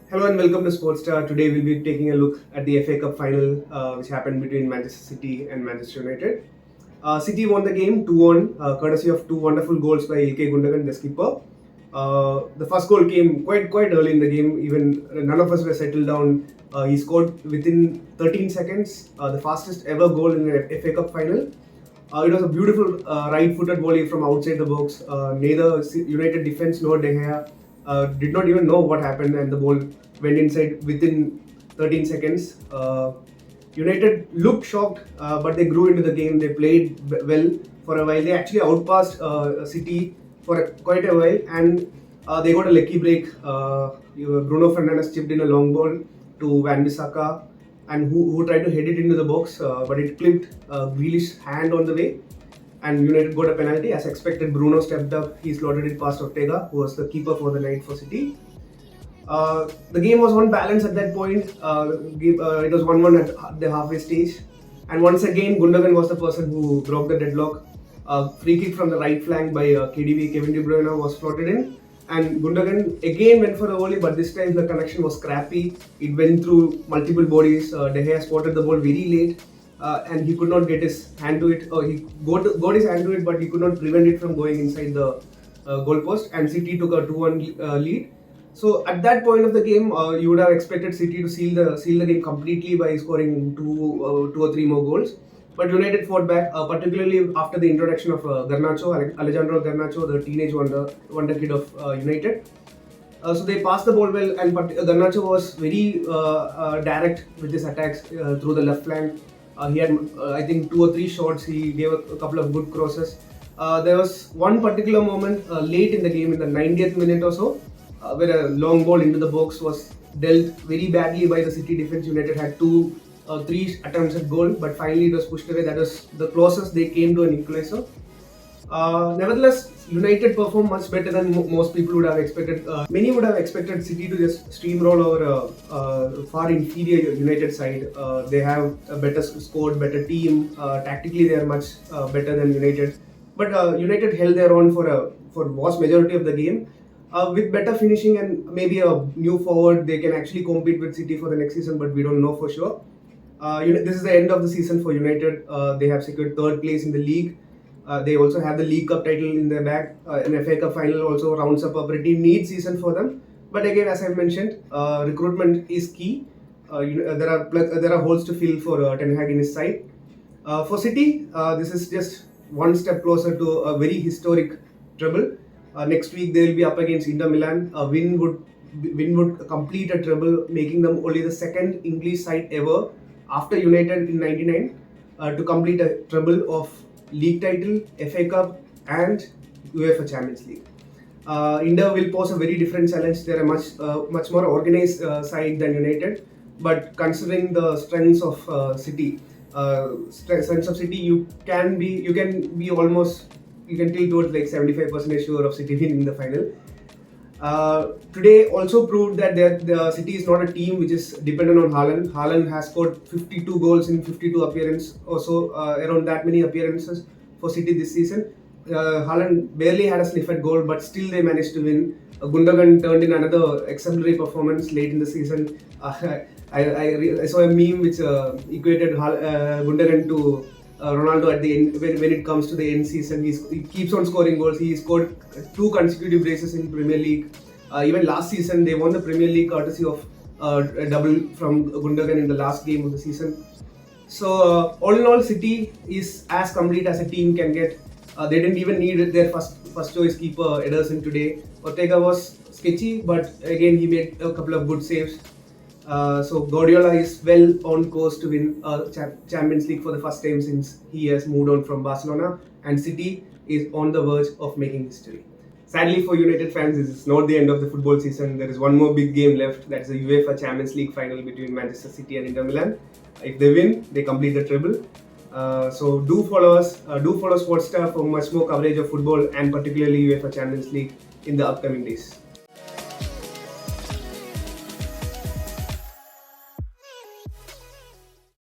Hello and welcome to Sportstar. Today we'll be taking a look at the FA Cup final, which happened between Manchester City and Manchester United. City won the game 2-1, courtesy of two wonderful goals by Ilkay Gundogan, the skipper. The first goal came quite early in the game. Even none of us were settled down. He scored within 13 seconds, the fastest ever goal in the FA Cup final. It was a beautiful right-footed volley from outside the box. Neither United defense nor De Gea did not even know what happened, and the ball went inside within 13 seconds. United looked shocked, but they grew into the game. They played well for a while. They actually outpassed City for quite a while, and they got a lucky break. Bruno Fernandes chipped in a long ball to Van Bissaka, and who tried to head it into the box, but it clipped Grealish's hand on the way, and United got a penalty. As expected, Bruno stepped up. He slotted it past Ortega, who was the keeper for the night for City. The game was on balance at that point. It was 1-1 at the halfway stage. And once again, Gundogan was the person who broke the deadlock. Free kick from the right flank by KDB, Kevin De Bruyne, was floated in. And Gundogan again went for the volley, but this time the connection was scrappy. It went through multiple bodies. De Gea spotted the ball very late. And he could not get his hand to it. He got his hand to it, but he could not prevent it from going inside the goalpost. And City took a 2-1 lead. So at that point of the game, you would have expected City to seal the game completely by scoring two or three more goals. But United fought back, particularly after the introduction of Alejandro Garnacho, the teenage wonder kid of United. So they passed the ball well, and Garnacho was very direct with his attacks through the left flank. He had, I think, two or three shots. He gave a couple of good crosses. There was one particular moment late in the game, in the 90th minute or so, where a long ball into the box was dealt very badly by the City defense. United had three attempts at goal, but finally it was pushed away. That was the closest they came to an equalizer. Nevertheless, United performed much better than most people would have expected. Many would have expected City to just steamroll over a far inferior United side. They have a better squad, better team. Tactically, they are much better than United. But United held their own for vast majority of the game. With better finishing and maybe a new forward, they can actually compete with City for the next season, but we don't know for sure. This is the end of the season for United. They have secured third place in the league. They also have the League Cup title in their bag. An FA Cup final also rounds up a pretty neat season for them. But again, as I mentioned, recruitment is key. There are holes to fill for Ten Hag in his side. For City, this is just one step closer to a very historic treble. Next week they will be up against Inter Milan. A win would complete a treble, making them only the second English side ever after United in '99 to complete a treble of league title, FA Cup, and UEFA Champions League. Inter will pose a very different challenge. They are a much more organized side than United, but considering the strengths of City, you can be almost, you can tilt towards like 75% sure of City winning the final. Today also proved that the City is not a team which is dependent on Haaland. Haaland has scored 52 goals in 52 appearances, also around that many appearances for City this season. Haaland barely had a sniff at goal, but still they managed to win. Gundogan turned in another exemplary performance late in the season. I saw a meme which equated Gundogan to Ronaldo at the end. When it comes to the end season, he keeps on scoring goals. He scored two consecutive braces in Premier League. Even last season, they won the Premier League courtesy of a double from Gundogan in the last game of the season. So all in all, City is as complete as a team can get. They didn't even need their first choice keeper Ederson today. Ortega was sketchy, but again he made a couple of good saves. So Guardiola is well on course to win Champions League for the first time since he has moved on from Barcelona, and City is on the verge of making history. Sadly for United fans, this is not the end of the football season. There is one more big game left. That's the UEFA Champions League final between Manchester City and Inter Milan. If they win, they complete the treble. So do follow us. Do follow Sportstar for much more coverage of football and particularly UEFA Champions League in the upcoming days.